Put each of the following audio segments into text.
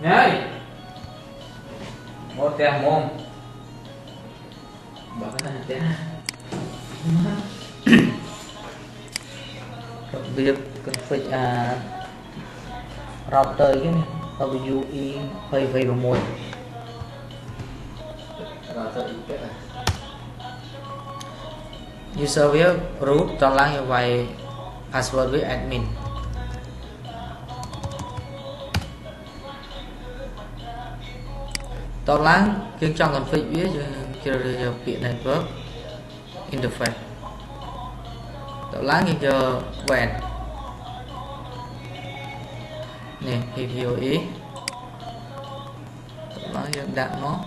Này một tiền mồm bỏ cái này tiền việc config router cái này WE phây vào môi user viết root cho lắng như vậy password với admin to lắng khi trong config viết cho viện network interface to lắng như cho quen nè thì hiểu ý nó đặt nó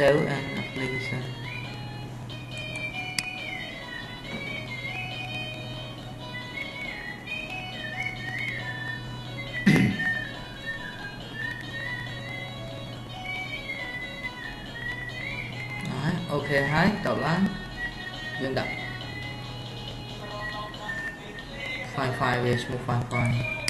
save and application ok hái tàu láng dương đặt file về một file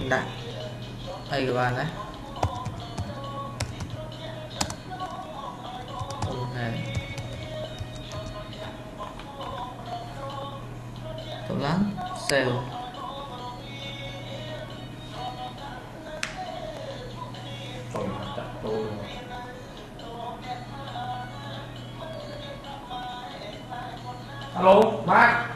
đặt đây các bạn đấy tốt lắm sale alo bác